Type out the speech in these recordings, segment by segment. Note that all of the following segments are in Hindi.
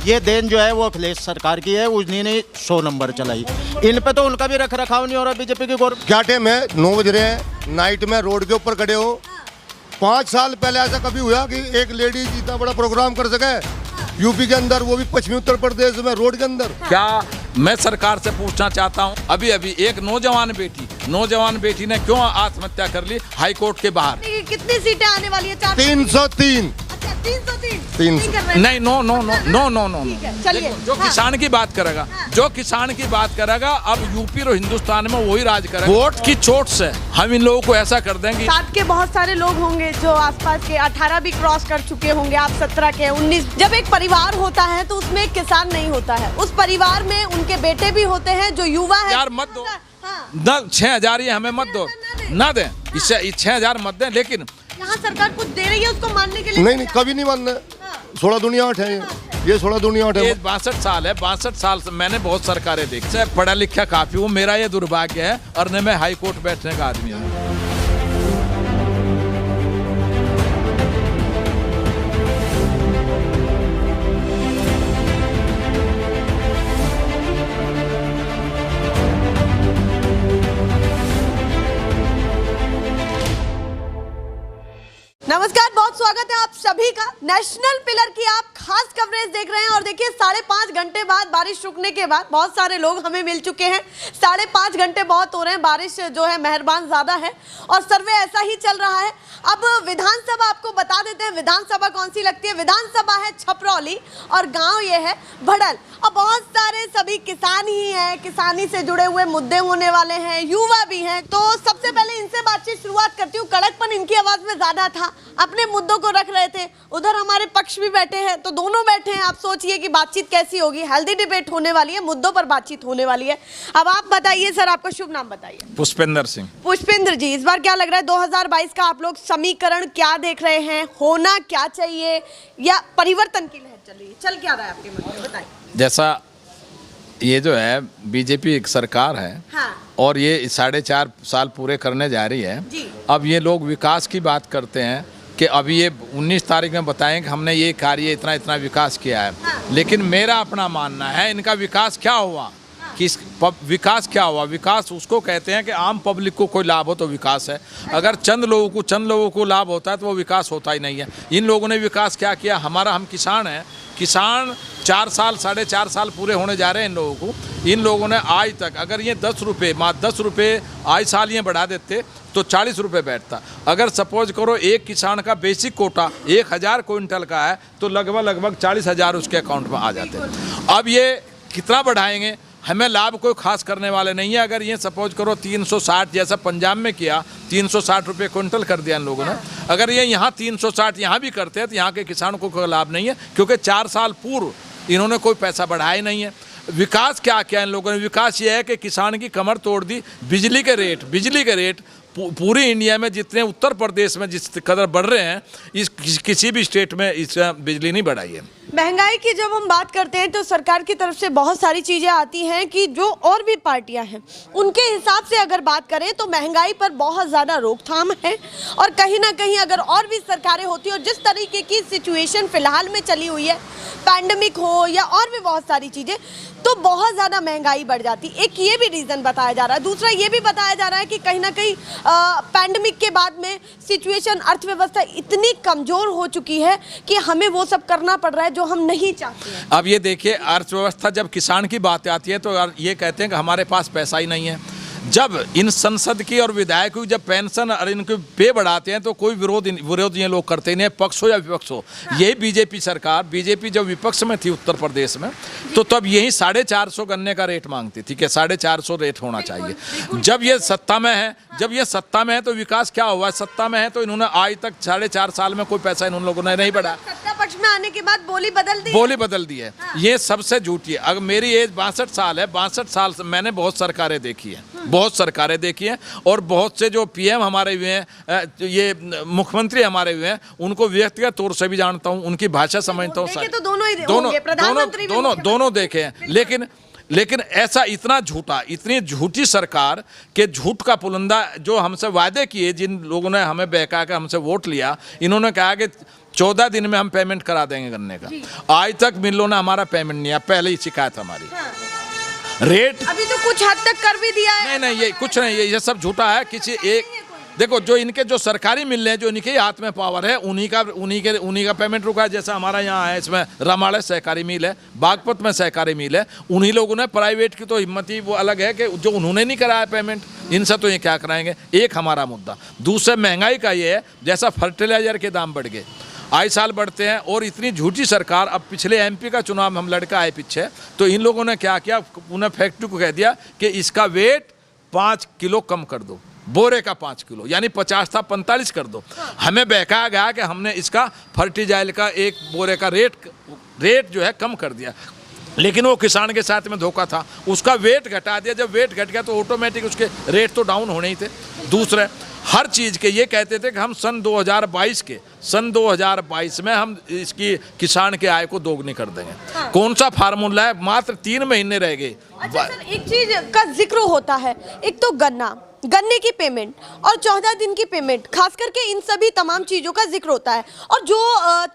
ये देन जो है वो अखिलेश सरकार की है, उन्हीं ने 100 नंबर चलाई। इन पे तो उनका भी रख रखाव नहीं हो रहा बीजेपी की गवर्नमेंट। क्या टाइम है? 9 बज रहे हैं, नाइट में रोड के ऊपर खड़े हो। 5 साल पहले ऐसा कभी हुआ कि एक लेडीज इतना बड़ा प्रोग्राम कर सके यूपी के अंदर, वो भी पश्चिमी उत्तर प्रदेश में रोड के अंदर? क्या मैं सरकार से पूछना चाहता हूँ, अभी अभी एक नौजवान बेटी ने क्यों आत्महत्या कर ली हाई कोर्ट के बाहर? कितनी सीटें आने वाली है? 303। अच्छा 303। 300 नहीं, नो। चलिए, जो किसान की बात करेगा, जो किसान की बात करेगा, अब यूपी और हिंदुस्तान में वही राज करेगा। वोट की चोट से हम इन लोगों को ऐसा कर देंगे। साथ के बहुत सारे लोग होंगे जो आसपास के 18 भी क्रॉस कर चुके होंगे, आप 17 के 19। जब एक परिवार होता है तो उसमें एक किसान नहीं होता है, उस परिवार में उनके बेटे भी होते हैं जो युवा है। यार मत दो न 6000, ये हमें मत दो, ना दें, इससे 6000 मत दें। लेकिन यहाँ सरकार कुछ दे रही है उसको मानने के लिए? नहीं, कभी नहीं मानना। 16 दुनिया 8 है, ये 16 दुनिया 8 है। 62 साल है, 62 साल से मैंने बहुत सरकारें देखी। पढ़ा लिखा काफी हूँ, मेरा ये दुर्भाग्य है और न मैं हाई कोर्ट बैठने का आदमी हूँ। नमस्कार, बहुत स्वागत है आप सभी का। नेशनल पिलर की आप खास कवरेज देख रहे हैं और देखिए 5.5 घंटे बाद बारिश रुकने के बाद बहुत सारे लोग हमें मिल चुके हैं। 5.5 घंटे बहुत हो रहे हैं, बारिश जो है मेहरबान ज्यादा है और सर्वे ऐसा ही चल रहा है। अब विधानसभा आपको बता देते हैं, विधानसभा कौन सी लगती है। विधानसभा है छपरौली और गांव ये है भड़ल। अब बहुत सारे सभी किसान ही हैं, किसानी से जुड़े हुए मुद्दे होने वाले हैं, युवा भी हैं। तो सबसे पहले इनसे बातचीत शुरुआत करती हूँ। कड़कपन इनकी आवाज में ज्यादा था, अपने मुद्दों को रख रहे थे। उधर हमारे पक्ष भी बैठे हैं, तो दोनों बैठे हैं। आप सोचिए कि बातचीत कैसी होगी। हेल्दी डिबेट होने वाली है, मुद्दों पर बातचीत होने वाली है। अब आप बताइए सर, आपका शुभ नाम बताइए। पुष्पेंद्र सिंह। पुष्पेंद्र जी, इस बार क्या लग रहा है 2022 का आप लोग समीकरण क्या देख रहे हैं? होना क्या चाहिए या परिवर्तन की लहर चल रही है? चल क्या रहा है आपके मन में, बताइए। जैसा ये जो है बीजेपी एक सरकार है, हाँ। और ये 4.5 साल पूरे करने जा रही है जी। अब ये लोग विकास की बात करते हैं कि अभी ये 19 तारीख में बताएं कि हमने ये कार्य इतना विकास किया है। हाँ। लेकिन मेरा अपना मानना है इनका विकास क्या हुआ। हाँ। विकास क्या हुआ? विकास उसको कहते हैं कि आम पब्लिक को कोई लाभ हो तो विकास है। अगर चंद लोगों को लाभ होता है तो वो विकास होता ही नहीं है। इन लोगों ने विकास क्या किया? हम किसान हैं, किसान 4 साल 4.5 साल पूरे होने जा रहे हैं इन लोगों को। इन लोगों ने आज तक अगर ये 10 रुपये आज साल ये बढ़ा देते तो 40 रुपये बैठता। अगर सपोज करो एक किसान का बेसिक कोटा 1000 क्विंटल का है तो लगभग 40,000 उसके अकाउंट में आ जाते हैं। अब ये कितना बढ़ाएंगे? हमें लाभ कोई खास करने वाले नहीं है। अगर ये सपोज करो 360 जैसा पंजाब में किया, 360 रुपये क्विंटल कर दिया इन लोगों ने। अगर ये यहाँ 360 यहाँ भी करते हैं तो यहाँ के किसानों को कोई लाभ नहीं है, क्योंकि 4 साल पूर्व इन्होंने कोई पैसा बढ़ाया नहीं है। विकास क्या किया इन लोगों ने? विकास ये है कि किसान की कमर तोड़ दी। बिजली के रेट पूरी इंडिया में जितने उत्तर प्रदेश में जिस कदर बढ़ रहे हैं, किसी भी स्टेट में इस बिजली नहीं बढ़ाई है। महंगाई की जब हम बात करते हैं तो सरकार की तरफ से बहुत सारी चीज़ें आती हैं कि जो और भी पार्टियां हैं उनके हिसाब से अगर बात करें तो महंगाई पर बहुत ज़्यादा रोकथाम है। और कहीं ना कहीं अगर और भी सरकारें होती और जिस तरीके की सिचुएशन फ़िलहाल में चली हुई है, पैंडमिक हो या और भी बहुत सारी चीज़ें, तो बहुत ज़्यादा महंगाई बढ़ जाती। एक ये भी रीज़न बताया जा रहा है। दूसरा ये भी बताया जा रहा है कि कहीं ना कहीं पैंडमिक के बाद में सिचुएशन, अर्थव्यवस्था इतनी कमज़ोर हो चुकी है कि हमें वो सब करना पड़ रहा है जो हम नहीं चाहते हैं। अब ये देखिए, अर्थव्यवस्था जब किसान की बात आती है तो ये कहते हैं कि हमारे पास पैसा ही नहीं है। जब इन संसद की और विधायकों की जब पेंशन और इनके पे बढ़ाते हैं तो कोई विरोध ये लोग करते नहीं, पक्ष हो या विपक्ष हो। यही बीजेपी सरकार, बीजेपी जब विपक्ष में थी उत्तर प्रदेश में, तो तब यही 450 गन्ने का रेट मांगती थी कि 450 रेट होना चाहिए। जब ये सत्ता में है तो विकास क्या हुआ? सत्ता में है तो इन्होंने आज तक 4.5 साल में कोई पैसा इन लोगों ने नहीं बढ़ाया। सत्ता पक्ष में आने के बाद बोली बदल दी है। ये सबसे झूठी है। अगर मेरी एज 62 साल है, 62 साल से मैंने बहुत सरकारें देखी हैं और बहुत से जो पीएम हमारे हुए हैं, ये मुख्यमंत्री हमारे हुए हैं, उनको व्यक्तिगत तौर से भी जानता हूं, उनकी भाषा समझता हूं। तो दोनों देखे हैं। लेकिन ऐसा इतनी झूठी सरकार के झूठ का पुलंदा जो हमसे वादे किए, जिन लोगों ने हमें बहका के हमसे वोट लिया, इन्होंने कहा कि 14 दिन में हम पेमेंट करा देंगे गन्ने का। आज तक मिलों ने हमारा पेमेंट नहीं है, पहले ही शिकायत हमारी। रेट अभी तो कुछ हद तक कर भी दिया है। नहीं, ये कुछ नहीं, ये सब झूठा है। किसी एक देखो, जो इनके जो सरकारी मिल रहे हैं, जो इनके हाथ में पावर है, उन्हीं का पेमेंट रुका है। जैसा हमारा यहाँ है, इसमें रामाड़े सहकारी मिल है, बागपत में सहकारी मिल है, उन्हीं लोगों ने, प्राइवेट की तो हिम्मत ही वो अलग है कि जो उन्होंने नहीं कराया पेमेंट, इनसे तो ये क्या कराएंगे। एक हमारा मुद्दा। दूसरे महंगाई का ये है, जैसा फर्टिलाइजर के दाम बढ़ गए, आए साल बढ़ते हैं, और इतनी झूठी सरकार। अब पिछले एमपी का चुनाव हम लड़का आए पीछे, तो इन लोगों ने क्या किया, उन्हें फैक्ट्री को कह दिया कि इसका वेट 5 किलो कम कर दो, बोरे का 5 किलो, यानी 50 था 45 कर दो। हमें बहकाया गया कि हमने इसका फर्टिलाइजर का एक बोरे का रेट जो है कम कर दिया, लेकिन वो किसान के साथ में धोखा था। उसका वेट घटा दिया। जब वेट घट गया तो ऑटोमेटिक उसके रेट तो डाउन होने ही थे। दूसरे हर चीज़ के ये कहते थे कि हम सन 2022 में हम इसकी किसान के आय को दोगुनी कर देंगे। कौन सा फार्मूला है? मात्र 3 महीने रह गए। अच्छा सर, एक चीज का जिक्र होता है, एक तो गन्ने की पेमेंट और 14 दिन की पेमेंट, खास करके इन सभी तमाम चीज़ों का जिक्र होता है, और जो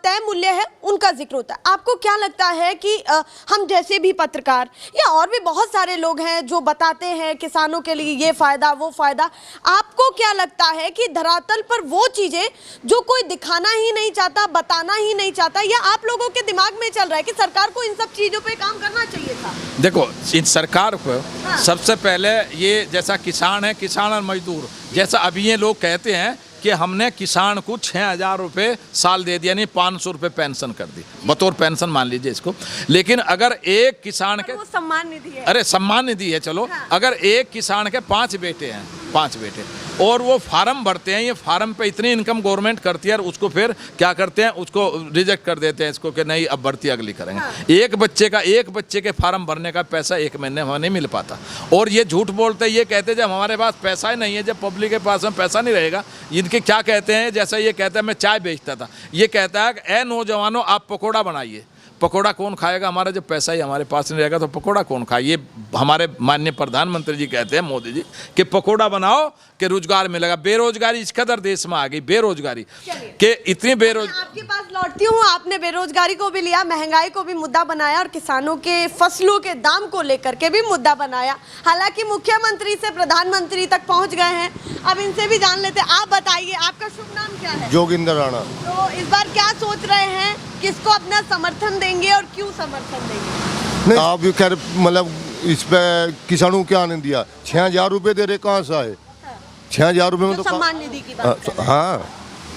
तय मूल्य है उनका जिक्र होता है। आपको क्या लगता है कि हम जैसे भी पत्रकार या और भी बहुत सारे लोग हैं जो बताते हैं किसानों के लिए ये फ़ायदा वो फ़ायदा, आपको क्या लगता है कि धरातल पर वो चीज़ें जो कोई दिखाना ही नहीं चाहता, बताना ही नहीं चाहता, या आप लोगों के दिमाग में चल रहा है कि सरकार को इन सब चीज़ों पर काम करना चाहिए था? देखो, इन सरकार को सबसे पहले ये, जैसा किसान है, किसान और मजदूर, जैसा अभी ये लोग कहते हैं कि हमने किसान को 6,000 रुपये साल दे दिया, यानी 500 रुपये पेंशन कर दी, बतौर पेंशन मान लीजिए इसको। लेकिन अगर एक किसान के, वो सम्मान निधि है, अरे सम्मान निधि है, चलो, अगर एक किसान के 5 बेटे हैं, 5 बेटे, और वो फार्म भरते हैं, ये फार्म पे इतनी इनकम गवर्नमेंट करती है, और उसको फिर क्या करते हैं, उसको रिजेक्ट कर देते हैं इसको कि नहीं अब भर्ती अगली करेंगे। एक बच्चे के फार्म भरने का पैसा 1 महीने में नहीं मिल पाता। और ये झूठ बोलते हैं, ये कहते हैं जब हमारे पास पैसा ही नहीं है, जब पब्लिक के पास में पैसा नहीं रहेगा। इनके क्या कहते हैं, जैसा ये कहता है मैं चाय बेचता था, ये कहता है कि ए नौजवानों आप पकौड़ा बनाइए। पकौड़ा कौन खाएगा? हमारा जब पैसा ही हमारे पास नहीं रहेगा तो पकौड़ा कौन खाए? ये हमारे माननीय प्रधानमंत्री जी कहते हैं, मोदी जी, कि पकौड़ा बनाओ कि रोजगार मिलेगा। बेरोजगारी इस कदर देश में आ गई, बेरोजगारी के इतनी आपके पास लौटती हूँ। आपने बेरोजगारी को भी लिया, महंगाई को भी मुद्दा बनाया, और किसानों के फसलों के दाम को लेकर के भी मुद्दा बनाया। हालांकि मुख्यमंत्री से प्रधानमंत्री तक पहुँच गए हैं। अब इनसे भी जान लेते हैं। आप बताइए, आपका शुभ नाम क्या है? जोगिंदर राणा। तो इस बार क्या सोच रहे हैं, किसको अपना समर्थन देंगे और क्यों समर्थन देंगे? नहीं, आप भी खैर मतलब इस पे किसानों को क्या आनंद दिया? 6,000 रुपये दे रहे, कहाँ से आए? 6,000 रुपये में तो सम्मान निधि की बात करें। हाँ,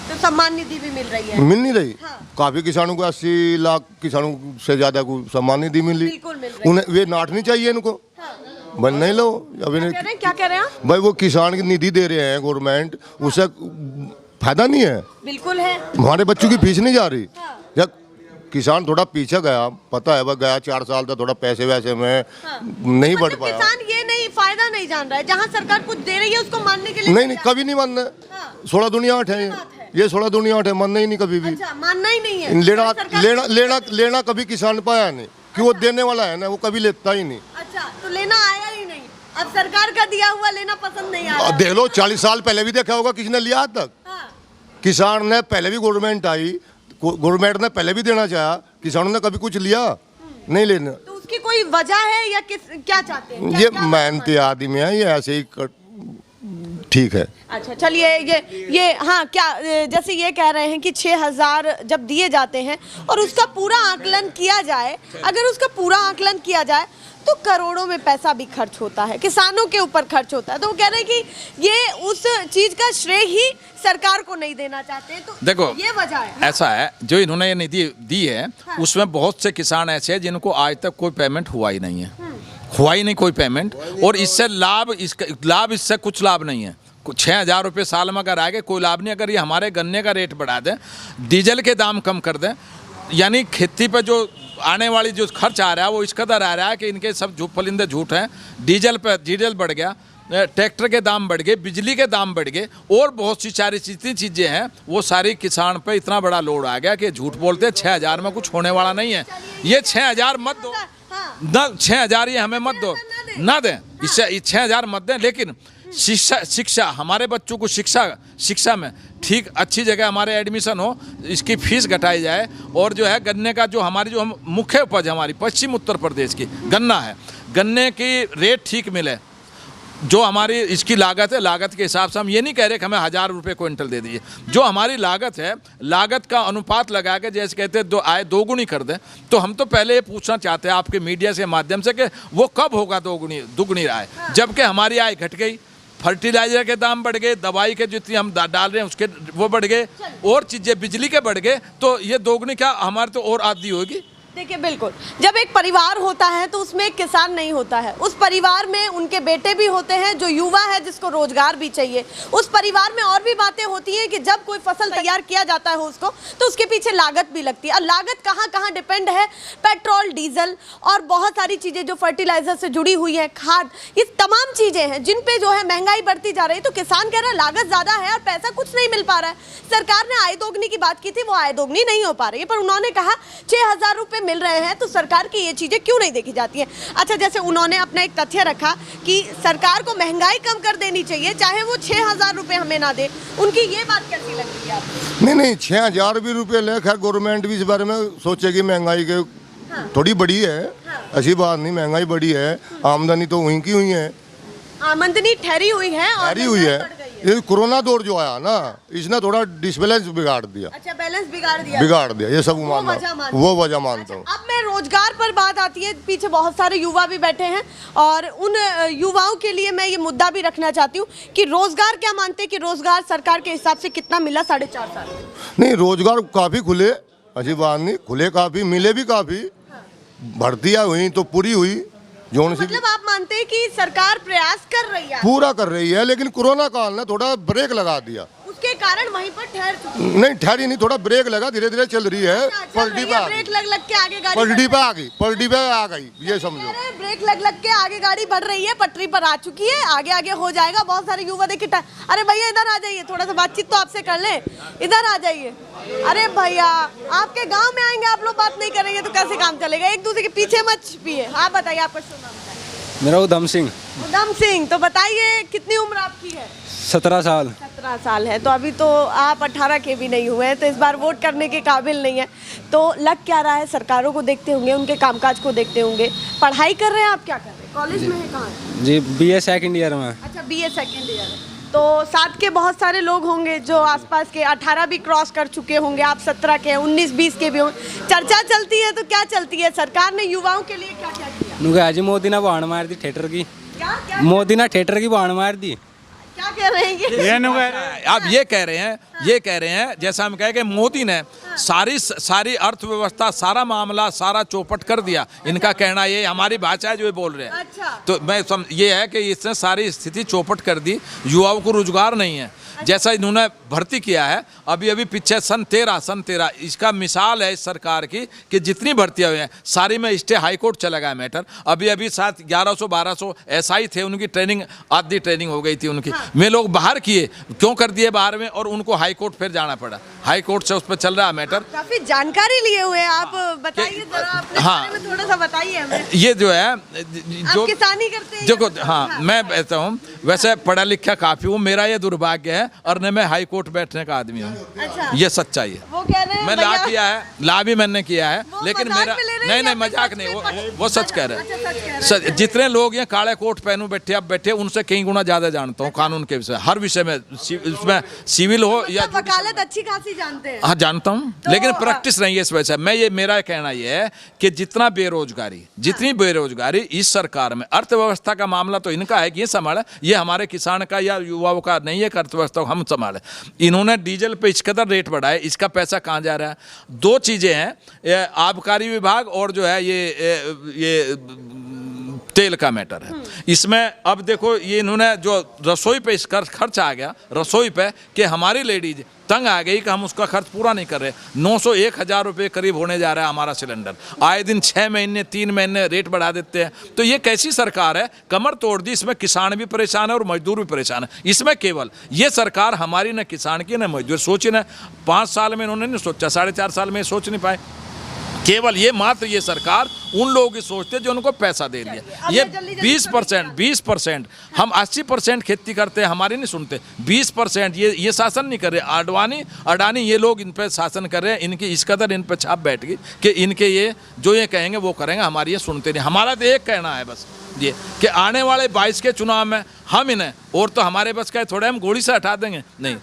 तो सम्मान निधि भी मिल रही है? मिल नहीं रही। हाँ। काफी किसानों को 80 लाख किसानों से ज्यादा को सम्मान निधि मिल रही। बिल्कुल मिल रही। उन्हें वे नाटनी चाहिए इनको। बन नहीं लो अभी क्या कह रहे हैं आप? भाई, वो किसान की निधि दे रहे हैं गवर्नमेंट, उससे फायदा नहीं है। बिल्कुल है। हमारे बच्चों की फीस नहीं जा रही। जब किसान थोड़ा पीछे गया, पता है वह गया 4 साल तक थोड़ा पैसे वैसे में नहीं बढ़ पाया। किसान ये नहीं फायदा नहीं जान रहा है, जहाँ सरकार कुछ दे रही है उसको मानने के लिए नहीं, कभी नहीं मानना। 16 दुनिया आठ है ये 16 दुनिया आठ है, मानना ही नहीं कभी भी। अच्छा, मानना ही नहीं है। लेना कभी किसान पाया नहीं, कि वो देने वाला है ना, वो कभी लेता ही नहीं। अच्छा, तो लेना आया ही नहीं। अब सरकार का दिया हुआ लेना पसंद नहीं आ रहा। देख लो, 40 साल पहले भी देखा होगा, किसी ने लिया आज तक? किसान ने पहले भी, गवर्नमेंट आई, गवर्नमेंट ने पहले भी देना चाहा, किसानों ने कभी कुछ लिया नहीं लेना। तो उसकी कोई वजह है या क्या चाहते हैं? ये मेहनती आदमी है, ये ऐसे ही ठीक है। अच्छा, चलिए, ये हाँ, क्या जैसे ये कह रहे हैं कि 6,000 जब दिए जाते हैं और उसका पूरा आकलन किया जाए, अगर उसका पूरा आकलन किया जाए तो करोड़ों में पैसा भी खर्च होता है, किसानों के ऊपर खर्च होता है। तो वो कह रहे हैं कि ये उस चीज का श्रेय ही सरकार को नहीं देना चाहते। तो देखो, ये वजह है। ऐसा है, जो इन्होंने ये निधि दी है, उसमें बहुत से किसान ऐसे हैं जिनको आज तक कोई पेमेंट हुआ ही नहीं है, हुआ ही नहीं कोई पेमेंट, और इससे लाभ इससे कुछ लाभ नहीं है। 6,000 रुपये साल में अगर आगे कोई लाभ नहीं। अगर ये हमारे गन्ने का रेट बढ़ा दें, डीजल के दाम कम कर दें, यानी खेती पे जो आने वाली जो खर्च आ रहा है वो इस कदर आ रहा है कि इनके सब फलिंदे झूठ हैं। डीजल बढ़ गया, ट्रैक्टर के दाम बढ़ गए, बिजली के दाम बढ़ गए, और बहुत सी सारी जितनी चीज़ें हैं वो सारी किसान पे इतना बड़ा लोड आ गया कि झूठ बोलते हैं 6,000 में कुछ होने वाला नहीं है। ये 6,000 मत दो ना, 6,000 ये हमें मत दो, ना दें, इससे 6,000 मत दें। लेकिन शिक्षा हमारे बच्चों को शिक्षा में ठीक अच्छी जगह हमारे एडमिशन हो, इसकी फीस घटाई जाए, और जो है गन्ने का जो हमारी जो हम मुख्य उपज हमारी पश्चिम उत्तर प्रदेश की गन्ना है, गन्ने की रेट ठीक मिले। जो हमारी इसकी लागत है, लागत के हिसाब से हम ये नहीं कह रहे कि हमें 1000 रुपये क्विंटल दे दीजिए, जो हमारी लागत है लागत का अनुपात लगा के जैसे कहते हैं आय दोगुनी कर दें। तो हम तो पहले ये पूछना चाहते हैं आपके मीडिया से माध्यम से कि वो कब होगा दुगुनी आय, जबकि हमारी आय घट गई, फर्टिलाइजर के दाम बढ़ गए, दवाई के जितनी हम डाल रहे हैं उसके वो बढ़ गए, और चीज़ें बिजली के बढ़ गए, तो ये दोगुनी क्या हमारे तो और आधी होगी। देखिए बिल्कुल, जब एक परिवार होता है तो उसमें एक किसान नहीं होता है, उस परिवार में उनके बेटे भी होते हैं जो युवा है जिसको रोजगार भी चाहिए। उस परिवार में और भी बातें होती हैं कि जब कोई फसल तैयार किया जाता है उसको, तो उसके पीछे लागत भी लगती है। और लागत कहाँ कहाँ डिपेंड है, पेट्रोल, डीजल और बहुत सारी चीज़ें जो फर्टिलाइजर से जुड़ी हुई है, खाद, ये तमाम चीज़ें हैं जिन पे जो है महंगाई बढ़ती जा रही है। तो किसान कह रहा है लागत ज़्यादा है और पैसा कुछ नहीं मिल पा रहा है। सरकार ने आय दोगुनी की बात की थी, वो आय दोगुनी नहीं हो पा रही है, पर उन्होंने कहा 6000 रुपये मिल रहे हैं, तो सरकार की ये चीजें क्यों नहीं देखी जाती है। अच्छा, जैसे उन्होंने अपना एक तथ्य रखा कि सरकार को महंगाई कम कर देनी चाहिए, चाहे वो 6000 रुपये हमें ना दे, उनकी ये बात कैसी लगती है आपको? नहीं 6000 भी रुपये ले, खैर गवर्नमेंट भी इस बारे में सोचेगी, महंगाई के थोड़ी बड़ी है, ऐसी बात नहीं, महंगाई बड़ी है, आमदनी तो वहीं की हुई है, आमदनी ठहरी हुई है और ठहरी हुई है। ये कोरोना दौर जो आया ना, इसने थोड़ा डिसबैलेंस बिगाड़ दिया। अच्छा, बैलेंस बिगाड़ दिया, ये सब वो वजह मानता हूँ। अब मैं रोजगार पर बात आती है, पीछे बहुत सारे युवा भी बैठे हैं और उन युवाओं के लिए मैं ये मुद्दा भी रखना चाहती हूँ कि रोजगार क्या मानते हैं कि रोजगार सरकार के हिसाब से कितना मिला 4.5 साल में? नहीं, रोजगार काफी खुले, ऐसी बात नहीं, खुले काफी, मिले भी काफी, भर्तियां हुई तो पूरी हुई। तो मतलब आप मानते हैं कि सरकार प्रयास कर रही है, पूरा कर रही है, लेकिन कोरोना काल ने थोड़ा ब्रेक लगा दिया, उसके कारण वहीं पर ठहर चुकी है। नहीं ठहरी नहीं, थोड़ा ब्रेक लगा, धीरे धीरे चल रही है। पलटी पे ब्रेक लग के आगे गाड़ी पलटी पे आ गई, ये समझो। ब्रेक लग के आगे गाड़ी बढ़ रही है, पटरी पर आ चुकी है, आगे आगे हो जाएगा। बहुत सारे युवा देखिए, अरे भैया इधर आ जाइए, थोड़ा सा बातचीत तो आपसे कर ले, इधर आ जाइए। अरे भैया, आपके गांव में आएंगे, आप लोग बात नहीं करेंगे तो कैसे काम चलेगा? एक दूसरे के पीछे मत छिपिए। आप बताइए, आपका शुभ नाम क्या है? मेरा उधम सिंह। उधम सिंह, तो बताइए कितनी उम्र आपकी है? 17 साल। 17 साल है, तो अभी तो आप 18 के भी नहीं हुए हैं, तो इस बार वोट करने के काबिल नहीं है। तो लग क्या रहा है, सरकारों को देखते होंगे, उनके कामकाज को देखते होंगे, पढ़ाई कर रहे हैं, आप क्या कर रहे हैं? कॉलेज में है, कहाँ है? जी, BA सेकंड ईयर में। अच्छा, BA सेकंड ईयर है। तो साथ के बहुत सारे लोग होंगे जो आसपास के 18 भी क्रॉस कर चुके होंगे, आप 17 के, 19-20 के भी होंगे। चर्चा चलती है, तो क्या चलती है? सरकार ने युवाओं के लिए क्या क्या किया? आज मोदी ने बाण मार दी थिएटर की। क्या मोदी ने थिएटर की बाण मार दी। क्या कह रहे हैं ये? आप ये कह रहे हैं जैसा हम कहे कि मोदी ने सारी अर्थव्यवस्था, सारा मामला, सारा चौपट कर दिया। इनका कहना ये, हमारी भाषा है जो ये बोल रहे हैं। अच्छा। तो मैं ये है कि इसने सारी स्थिति चौपट कर दी, युवाओं को रोजगार नहीं है। जैसा इन्होंने भर्ती किया है अभी पीछे सन 13 इसका मिसाल है इस सरकार की कि जितनी भर्तियां हुई हैं सारी में स्टे हाई कोर्ट चला गया मैटर। अभी साथ 1100-1200 SI थे, उनकी ट्रेनिंग, आधी ट्रेनिंग हो गई थी उनकी। वे लोग बाहर किए, क्यों कर दिए बाहर में, और उनको हाई कोर्ट फिर जाना पड़ा। हाई कोर्ट से उस पर चल रहा मैटर। काफी जानकारी लिए हुए हैं आप, बताइए जरा अपने बारे में थोड़ा सा बताइए हमें। ये जो है जो किसानी करते हैं, देखो, हाँ मैं कहता हूँ, वैसे पढ़ा लिखा काफी हूँ, मेरा ये दुर्भाग्य है और न मैं हाई कोर्ट बैठने का आदमी हूँ। अच्छा। ये सच्चाई है। वो कह रहे हैं मैं ला भी मैंने किया है, लेकिन मेरा नहीं मजाक नहीं, वो सच कह रहे हैं। जितने लोग ये काले कोट पहनू बैठे उनसे कई गुना ज्यादा जानता हूँ कानून के विषय, हर विषय में, उसमें सिविल हो या वकालत अच्छी खासी जानते हैं। हाँ जानता हूँ, लेकिन प्रैक्टिस नहीं है इस वजह से। मेरा कहना ये है कि जितनी बेरोजगारी इस सरकार में, अर्थव्यवस्था का मामला तो इनका है कि ये संभाले, ये हमारे किसान का या युवाओं का नहीं है, अर्थव्यवस्था को हम संभाले। इन्होंने डीजल पे इस कदर रेट बढ़ाए, इसका पैसा कहाँ जा रहा है? दो चीजें हैं, आबकारी विभाग और जो है ये तेल का मैटर है। इसमें अब देखो, ये इन्होंने जो रसोई पे इसका खर्च आ गया, रसोई पे, कि हमारी लेडीज तंग आ गई कि हम उसका खर्च पूरा नहीं कर रहे। 900-1000 रुपये करीब होने जा रहा है हमारा सिलेंडर। आए दिन 6 महीने 3 महीने रेट बढ़ा देते हैं। तो ये कैसी सरकार है? कमर तोड़ दी। इसमें किसान भी परेशान है और मजदूर भी परेशान है। इसमें केवल ये सरकार हमारी न किसान की न मजदूर। सोचिए न, 5 साल में इन्होंने नहीं सोचा, 4.5 साल में सोच नहीं पाए। केवल ये मात्र ये सरकार उन लोगों की सोचते हैं जो उनको पैसा दे दिया। ये 20% हम 80% खेती करते हैं, हमारी नहीं सुनते। 20% ये शासन नहीं कर रहे। अडानी ये लोग इन पे शासन कर रहे हैं। इनकी इस कदर इन पे छाप बैठ गई कि इनके ये जो ये कहेंगे वो करेंगे, हमारी ये सुनते नहीं। हमारा तो एक कहना है बस ये कि आने वाले 22 के चुनाव में हम इन्हें, और तो हमारे बस का थोड़े हम गोली से हटा देंगे नहीं,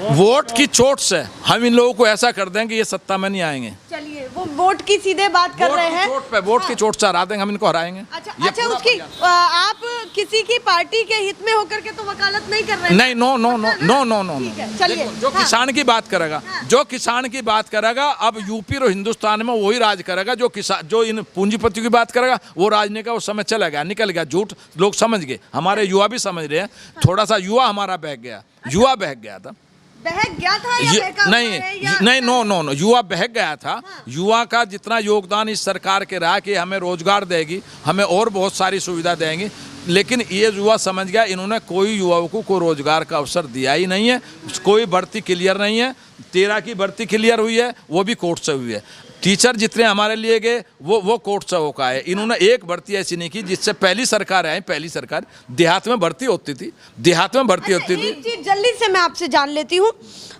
वोट की चोट से हम इन लोगों को ऐसा कर देंगे ये सत्ता में नहीं आएंगे। चलिए, वो वोट की सीधे बात कर रहे हैं। वोट की चोट से हरा देंगे, हम इनको हराएंगे। अच्छा, उसकी आप किसी की पार्टी के हित में होकर के तो वकालत नहीं कर रहे हैं? नहीं, नो। चलिए, जो किसान की बात करेगा, जो किसान की बात करेगा, अब यूपी और हिंदुस्तान में वही राज करेगा। जो इन पूंजीपतियों की बात करेगा वो राजने का वो समय चला गया, निकल गया। झूठ लोग समझ गए, हमारे युवा भी समझ रहे हैं। थोड़ा सा युवा हमारा बह गया, युवा बह गया था। बहक गया था या बहका हुआ है या? नहीं, नो, युवा बहक गया था। युवा का जितना योगदान इस सरकार के रहा कि हमें रोजगार देगी, हमें और बहुत सारी सुविधा देंगी, लेकिन ये युवा समझ गया इन्होंने कोई युवाओं को कोई रोजगार का अवसर दिया ही नहीं है। कोई भर्ती क्लियर नहीं है। 13 की भर्ती क्लियर हुई है, वो भी कोर्ट से हुई है। टीचर जितने हमारे लिए गए वो कोर्ट से होकर आए। इन्होंने एक भर्ती ऐसी नहीं की जिससे पहली सरकार देहात में भर्ती होती थी। एक चीज जल्दी से मैं आपसे जान लेती हूँ।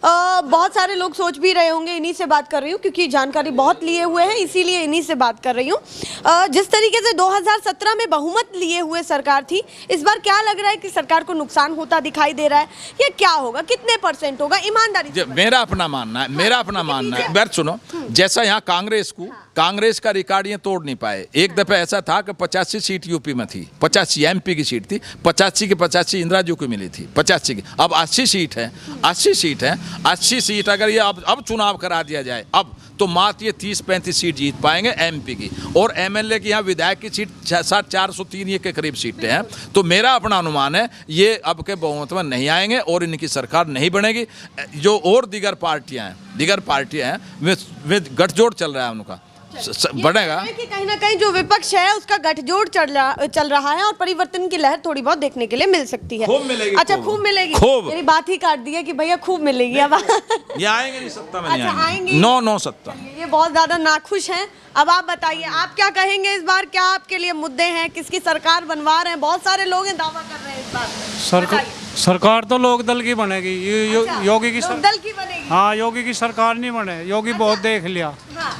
बहुत सारे लोग सोच भी रहे होंगे, इन्हीं से बात कर रही हूँ क्योंकि जानकारी बहुत लिए हुए हैं, इसीलिए इन्हीं से बात कर रही हूँ। जिस तरीके से 2017 में बहुमत लिए हुए सरकार थी, इस बार क्या लग रहा है कि सरकार को नुकसान होता दिखाई दे रहा है या क्या होगा, कितने % होगा? ईमानदारी से मेरा अपना मानना है। बैठ सुनो, जैसा यहाँ कांग्रेस का रिकॉर्ड ये तोड़ नहीं पाए। एक दफे ऐसा था कि 85 सीट यूपी में थी, 85 एमपी की सीट थी, 85 की 85 इंदिरा जी को मिली थी, 85 की। अब 80 सीट है। 80 सीट अगर ये अब चुनाव करा दिया जाए अब तो मात्र ये 30-35 सीट जीत पाएंगे एमपी की, और एमएलए की यहाँ विधायक की सीट 403 के करीब सीटें हैं। तो मेरा अपना अनुमान है ये अब के बहुमत में नहीं आएंगे और इनकी सरकार नहीं बनेगी। जो और दीगर पार्टियां हैं वे गठजोड़ चल रहा है उनका, बढ़ेगा कि कहीं ना कहीं जो विपक्ष है उसका गठजोड़ चल रहा है और परिवर्तन की लहर थोड़ी बहुत देखने के लिए मिल सकती है। खूब मिलेगी। अच्छा, खूब मिलेगी। मेरी बात ही काट दी है कि भैया खूब मिलेगी। अब ये आएंगे नहीं, सत्ता में नहीं आएंगे। नो सत्ता। ये बहुत ज्यादा नाखुश हैं। अब आप बताइए, आप क्या कहेंगे इस बार? क्या आपके लिए मुद्दे हैं? किसकी सरकार बनवा रहे हैं? बहुत सारे लोग हैं दावा कर रहे हैं इस बार। सरकार तो लोक दल की बनेगी। योगी की दल की बनेगी। हाँ, योगी की सरकार नहीं बने। योगी बहुत देख लिया।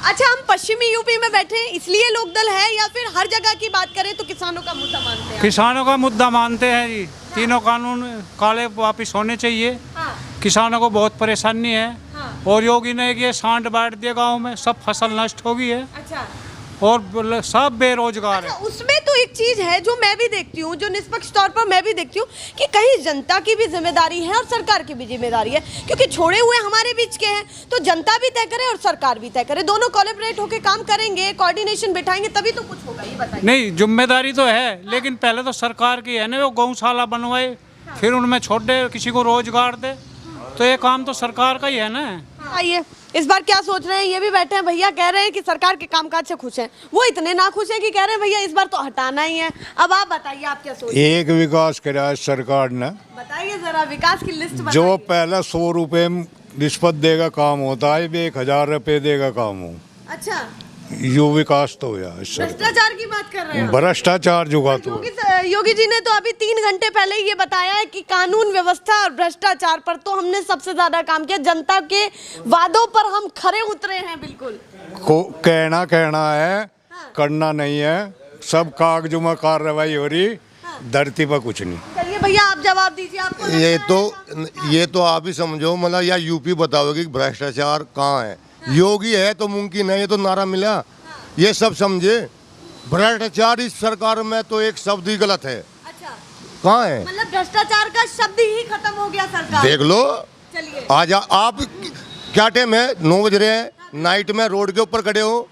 अच्छा, हम पश्चिमी यूपी में बैठे हैं इसलिए लोकदल है या फिर हर जगह की बात करें तो किसानों का मुद्दा मानते हैं? किसानों का मुद्दा मानते हैं जी। तीनों कानून काले वापिस होने चाहिए। किसानों को बहुत परेशानी है। और योगी ने ये सांड बांट दिया गाँव में, सब फसल नष्ट हो गई है। अच्छा, और सब बेरोजगार है। उसमें तो एक चीज है जो मैं भी देखती हूँ, जो निष्पक्ष तौर पर मैं भी देखती हूँ कि कहीं जनता की भी जिम्मेदारी है और सरकार की भी जिम्मेदारी है, क्योंकि छोड़े हुए हमारे बीच के हैं। तो जनता भी तय करे और सरकार भी तय करे, दोनों कोलैबोरेट होकर काम करेंगे, कोऑर्डिनेशन बिठाएंगे, तभी तो कुछ होगा। ये बताइए। नहीं, जिम्मेदारी तो है, लेकिन पहले तो सरकार की है ना, वो गौशाला बनवाए, फिर उनमें छोड़ दे, किसी को रोजगार दे। तो ये काम तो सरकार का ही है ना। आइए, इस बार क्या सोच रहे हैं? ये भी बैठे हैं भैया, कह रहे हैं कि सरकार के कामकाज से खुश हैं। वो इतने नाखुश हैं कि कह रहे हैं भैया इस बार तो हटाना ही है। अब आप बताइए, आप क्या सोच रहे हैं? एक विकास करा है सरकार ने। बताइए जरा, विकास की लिस्ट बताइए। जो पहले 100 रुपए रिश्वत देगा काम होता है, 1000 रुपए देगा काम हो। अच्छा, यो विकास तो हुआ। भ्रष्टाचार की बात कर रहे हैं? भ्रष्टाचार जुगा तो योगी जी ने तो अभी 3 घंटे पहले ये बताया है कि कानून व्यवस्था और भ्रष्टाचार पर तो हमने सबसे ज्यादा काम किया, जनता के वादों पर हम खरे उतरे हैं। बिल्कुल कहना है, करना नहीं है। सब कागजों में कार्रवाई हो रही, धरती पर कुछ नहीं। चलिए भैया, आप जवाब दीजिए। आपको ये तो आप ही समझो, मतलब या यूपी बताओगे कि भ्रष्टाचार कहाँ है। योगी है तो मुमकिन है, ये तो नारा मिला। ये सब समझे, भ्रष्टाचार इस सरकार में तो एक शब्द ही गलत है। अच्छा, कहाँ है? मतलब भ्रष्टाचार का शब्द ही खत्म हो गया सरकार। देख लो। चलिए, आज आप क्या टाइम है? 9 बज रहे हैं, नाइट में रोड के ऊपर खड़े हो।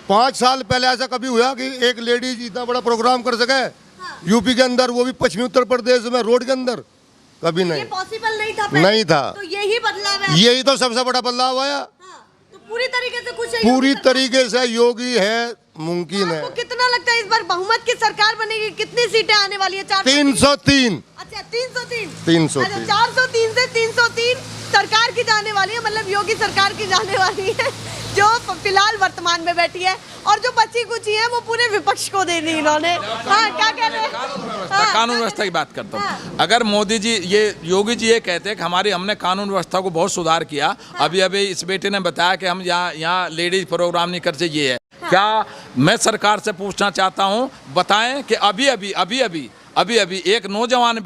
5 साल पहले ऐसा कभी हुआ कि एक लेडीज इतना बड़ा प्रोग्राम कर सके यूपी के अंदर, वो भी पश्चिमी उत्तर प्रदेश में रोड के अंदर? कभी नहीं। ये पॉसिबल नहीं था नहीं था। तो यही बदलाव है। यही तो सबसे बड़ा बदलाव आया। तो पूरी तरीके से कुछ है, पूरी तरीके से योगी है, मुमकिन है। आपको कितना लगता है इस बार बहुमत की सरकार बनेगी? कितनी सीटें आने वाली है? 303। अच्छा, 303। 303। अच्छा, 403 से 303 सरकार की जाने वाली है, मतलब योगी सरकार की जाने वाली है। जो फिलहाल वर्तमान में बैठी है, और जो बची कुची है वो पूरे विपक्ष को दे दी इन्होंने। हाँ, क्या कह रहे हैं? कानून व्यवस्था की बात करता हूँ। अगर मोदी जी योगी जी ये कहते हैं कि हमने कानून व्यवस्था को बहुत सुधार किया, अभी अभी इस बेटे ने बताया कि हम यहाँ लेडीज प्रोग्राम नहीं करते, ये है क्या? मैं सरकार से पूछना चाहता हूँ, बताएं कि अभी अभी एक नौजवान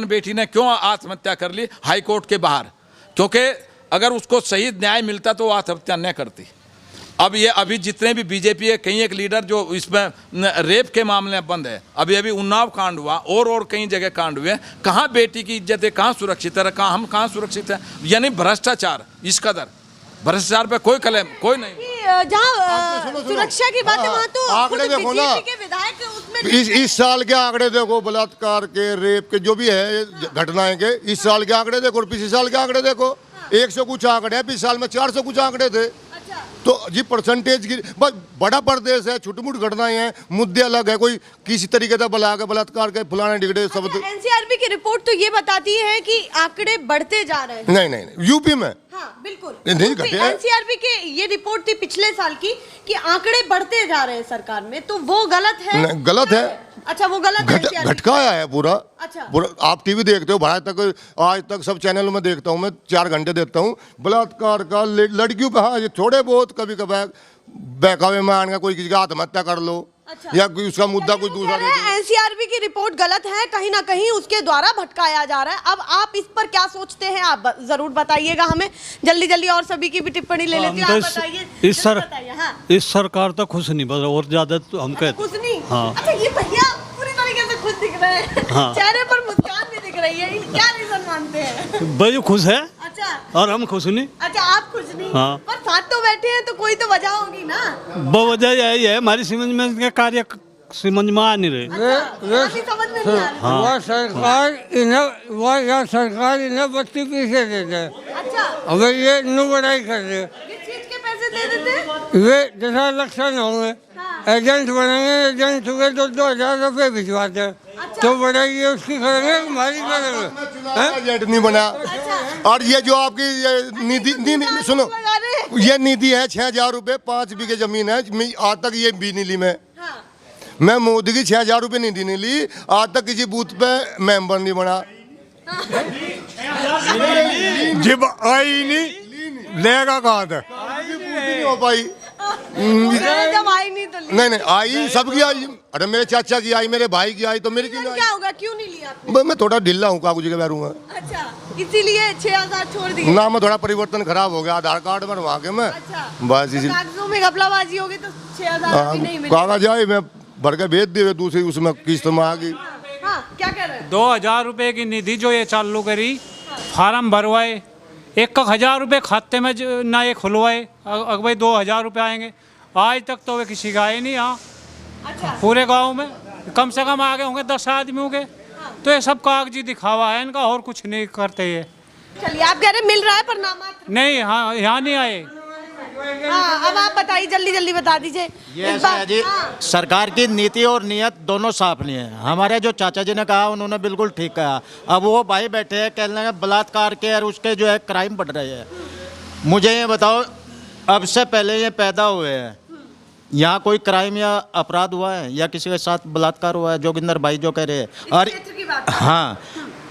बेटी ने क्यों आत्महत्या कर ली हाई कोर्ट के बाहर, क्योंकि अगर उसको सही न्याय मिलता तो वो आत्महत्या न करती। अब ये अभी जितने भी बीजेपी के कई एक लीडर जो इसमें रेप के मामले में बंद है, अभी उन्नाव कांड हुआ और कई जगह कांड हुए, कहाँ बेटी की इज्जत है, कहाँ सुरक्षित है, हम कहाँ सुरक्षित है? यानी भ्रष्टाचार, इस कदर भ्रष्टाचार पे कोई कलम कोई नहीं। जहाँ सुरक्षा की बात है वहाँ तो आंकड़े देखो ना, विधायक उसमें इस साल के आंकड़े देखो, बलात्कार के, रेप के, जो भी है घटनाएं के, इस साल के आंकड़े देखो और पिछले साल के आंकड़े देखो। 100 कुछ आंकड़े हैं, पिछले साल में 400 कुछ आंकड़े थे। तो जी परसेंटेज की बस बड़ा प्रदेश है, छोटी मोटी घटनाएं हैं, मुद्दे अलग है, कोई किसी तरीके से बलात्कार के फलाने डिगड़े सब। एनसीआरबी की रिपोर्ट तो ये बताती है कि आंकड़े बढ़ते जा रहे हैं। नहीं यूपी में, हाँ बिल्कुल नहीं घटे हैं। एनसीआरबी के ये रिपोर्ट थी पिछले साल की कि आंकड़े बढ़ते जा रहे हैं सरकार में, तो वो गलत है? गलत है। अच्छा, वो गलत है, घटकाया है पूरा। अच्छा। पूरा आप टीवी देखते हो, आज तक सब चैनलों में देखता हूँ मैं, 4 घंटे देखता हूँ बलात्कार का, लड़कियों पे। हाँ, ये थोड़े बहुत कभी कभार बहकावे में आने का, कोई किसी का आत्महत्या कर लो। अच्छा। या कोई उसका मुद्दा कुछ दूसरा। एनसीआरबी की रिपोर्ट गलत है, कहीं ना कहीं उसके द्वारा भटकाया जा रहा है। अब आप इस पर क्या सोचते हैं, आप जरूर बताइएगा हमें जल्दी जल्दी, और सभी की भी टिप्पणी ले लेते हैं। आप बताइए। इस सरकार तो खुश नहीं, बस और ज्यादा तो हम कहते खुश नहीं। हाँ। अच्छा, ये भैया पूरी तरीके से खुश दिख रहे हैं। हाँ। चेहरे पर मुस्कान भी दिख रही है, क्या रीजन मानते हैं? भाई खुश है। अच्छा, और हम खुश नहीं। अच्छा, आप खुश नहीं। हाँ। पर साथ तो बैठे हैं, तो कोई तो वजह होगी ना। वो वजह यही है, हमारी समझ में कार्य समझ में आ नहीं रहे। समझ में नहीं आ रहा। वह सरकार इन्हें बत्ती पीछे देते हैं। अच्छा, अब ये नु बढ़ाई कर रहे, किस चीज के पैसे दे देते? वे जैसा इलेक्शन होंगे, एजेंट बनेंगे, एजेंट हुए तो 2000 रुपये भिजवाते हैं। तो बढ़ाई उसकी करेंगे, हमारी करेंगे। एजेंट नहीं बना। और ये जो आपकी निधि, सुनो, ये निधि है 6000 रुपये, 5 बीघे जमीन है, आज तक ये भी नहीं ली मैं मोदी की 6000 रुपये निधि नहीं ली, आज तक किसी बूथ पे मेंबर नहीं बना। जब आई नहीं लेगा कहाँ था, नहीं हो पाई। जब आई नहीं तो ली। नहीं आई, सबकी आई। अरे मेरे चाचा की आई, मेरे भाई की आई, तो मेरी क्यों क्या होगा, क्यों नहीं लिया आपने? मैं थोड़ा ढिल्ला हूँ, कागज के बैरूंगा। अच्छा, इसीलिए 6000 छोड़ दिए ना, मैं थोड़ा परिवर्तन खराब हो गया आधार कार्ड बनवा के मैं। अच्छा, बस इसी कागजों में घपलाबाजी होगी तो 6000 नहीं मिले। कागज आई, मैं भर के भेज दिए, दूसरी उसमें किस्त में आ गई। हाँ, क्या कह रहे हैं? 2000 रुपए की निधि जो ये चालू करी, फार्म भरवाए, 1000 रुपये खाते में ना ये खुलवाए, भाई 2000 रुपये आएंगे। आज तक तो वे किसी का आए नहीं यहाँ। अच्छा, पूरे गांव में कम से कम आगे होंगे 10 आदमी होंगे। तो ये सब कागजी दिखावा है इनका, और कुछ नहीं करते ये। चलिए, आप कह रहे मिल रहा है पर नामात्र नहीं, हाँ, यहाँ नहीं आए। हाँ, अब आप बताइए, जल्दी जल्दी बता दीजिए। ये ऐसा है जी, सरकार की नीति और नियत दोनों साफ नहीं है। हमारे जो चाचा जी ने कहा, उन्होंने बिल्कुल ठीक कहा। अब वो भाई बैठे हैं, कहने लगे बलात्कार के और उसके जो है क्राइम बढ़ रहे हैं। मुझे ये बताओ, अब से पहले ये पैदा हुए हैं, यहाँ कोई क्राइम या अपराध हुआ है या किसी के साथ बलात्कार हुआ है? जोगिंदर भाई जो कह रहे हैं, और हाँ,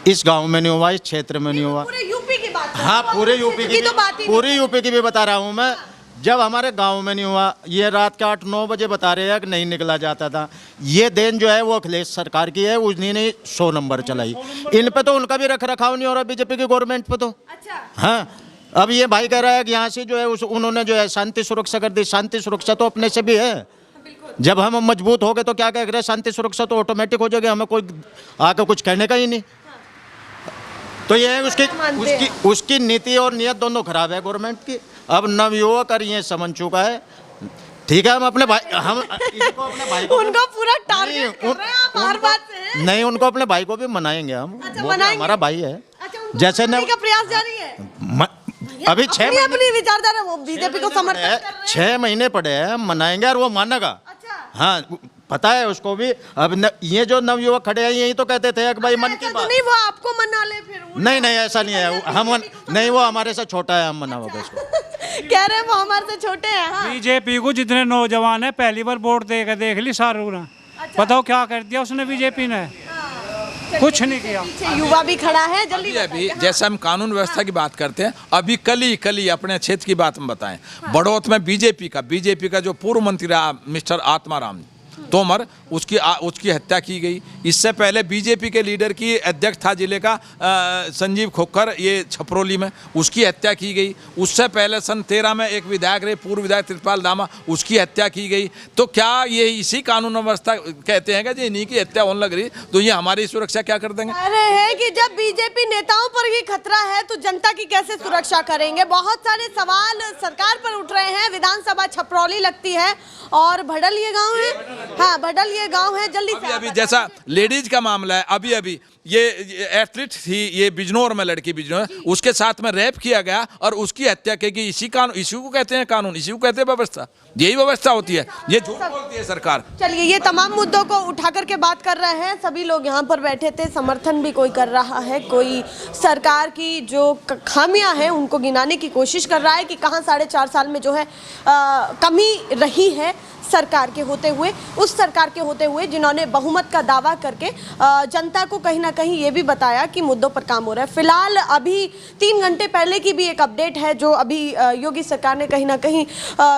इस गांव में नहीं हुआ, इस क्षेत्र में नहीं हुआ। पूरे यूपी की बात। हाँ, पूरे यूपी की, पूरी यूपी की भी बता रहा हूँ मैं। जब हमारे गांव में नहीं हुआ, ये रात के 8-9 बजे बता रहे हैं कि नहीं निकला जाता था। ये देन जो है वो अखिलेश सरकार की है, उन्हीं 100 नंबर चलाई। इन पे तो उनका भी रख रखाव नहीं हो रहा, बीजेपी की गवर्नमेंट पे तो। अच्छा, हाँ, अब ये भाई कह रहा है कि यहाँ से जो है उन्होंने जो है शांति सुरक्षा कर दी। शांति सुरक्षा तो अपने से भी है। जब हम मजबूत हो गए तो क्या कह रहे हैं, शांति सुरक्षा तो ऑटोमेटिक हो जाएगी, हमें कोई आके कुछ कहने का ही नहीं। तो ये है उसकी नीति और नियत दोनों खराब है गवर्नमेंट की। अब नवयुवक और ये समझ चुका है। ठीक है, हम अपने भाई को उनको पूरा टारगेट कर रहे हैं आप हर बात से। नहीं, उनको अपने भाई को भी मनाएंगे हम। अच्छा, वो हमारा भाई है। अच्छा, जैसे का प्रयास जारी है। अभी 6 महीने अपनी विचारधारा वो बीजेपी को समर्थन कर रहे हैं। 6 महीने पड़े हैं, मनाएंगे और वो मानेगा। अच्छा, हाँ, पता है उसको भी। अब ये जो नवयुवक खड़े हैं यही तो कहते थे कि भाई मन की ऐसा तो बात। नहीं वो आपको मना ले फिर वो नहीं नहीं ऐसा नहीं है, हम नहीं, वो हमारे से छोटा है, हम मनाओगे उसको। कह रहे हैं वो हमारे से छोटे हैं। हाँ। बीजेपी को जितने नौजवान है पहली बार वोट दे के देख ली शाहरुख ने, बताओ क्या कर दिया उसने बीजेपी ने, कुछ नहीं किया। पीछे युवा भी खड़ा है, जल्दी अभी जैसे हम कानून व्यवस्था की बात करते हैं, अभी कल ही अपने क्षेत्र की बात हम बताएं। बड़ौत में बीजेपी का जो पूर्व मंत्री रहा मिस्टर आत्माराम तोमर, उसकी हत्या की गई। इससे पहले बीजेपी के लीडर की अध्यक्ष था जिले का संजीव खोखर, ये छपरोली में, उसकी हत्या की गई। उससे पहले सन 13 में एक विधायक रहे पूर्व विधायक त्रिपाल दामा, उसकी हत्या की गई। तो क्या ये इसी कानून व्यवस्था कहते हैं कि इन्हीं की हत्या होने लग रही, तो ये हमारी सुरक्षा क्या कर देंगे? अरे है कि जब बीजेपी नेताओं पर ही खतरा है तो जनता की कैसे सुरक्षा करेंगे? बहुत सारे सवाल सरकार पर उठ रहे हैं। विधानसभा छपरौली लगती है और भडल ये गांव है। हाँ, भडल ये गांव है। जल्दी से अभी जैसा लेडीज का मामला है, अभी ये एथलीट थी, ये बिजनौर में लड़की बिजनौर, उसके साथ में रेप किया गया और उसकी हत्या की गई। इसी को कहते हैं कानून, इसी को कहते हैं व्यवस्था। यही व्यवस्था होती है, ये झूठ बोलती है सरकार। चलिए, ये तमाम मुद्दों को उठा करके बात कर रहे हैं। सभी लोग यहाँ पर बैठे थे, समर्थन भी कोई कर रहा है, कोई सरकार की जो खामियां हैं उनको गिनाने की कोशिश कर रहा है कि कहाँ 4.5 साल में जो है कमी रही है सरकार के होते हुए, उस सरकार के होते हुए जिन्होंने बहुमत का दावा करके जनता को कहीं ना कहीं ये भी बताया कि मुद्दों पर काम हो रहा है। फिलहाल अभी 3 घंटे पहले की भी एक अपडेट है जो अभी योगी सरकार ने कहीं ना कहीं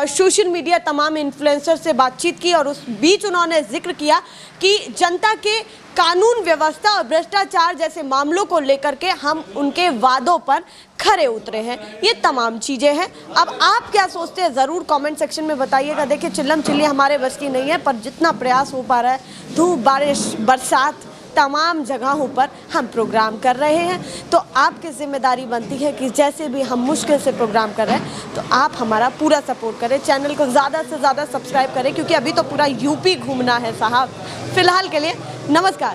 सोशल मीडिया तमाम इन्फ्लुएंसर से बातचीत की और उस बीच उन्होंने जिक्र किया कि जनता के कानून व्यवस्था और भ्रष्टाचार जैसे मामलों को लेकर के हम उनके वादों पर खरे उतरे हैं। ये तमाम चीज़ें हैं। अब आप क्या सोचते हैं ज़रूर कमेंट सेक्शन में बताइएगा। देखिए, चिल्लम चिल्ली हमारे बस की नहीं है, पर जितना प्रयास हो पा रहा है, धूप बारिश बरसात तमाम जगहों पर हम प्रोग्राम कर रहे हैं। तो आपकी जिम्मेदारी बनती है कि जैसे भी हम मुश्किल से प्रोग्राम कर रहे हैं तो आप हमारा पूरा सपोर्ट करें, चैनल को ज़्यादा से ज़्यादा सब्सक्राइब करें, क्योंकि अभी तो पूरा यूपी घूमना है साहब। फिलहाल के लिए नमस्कार।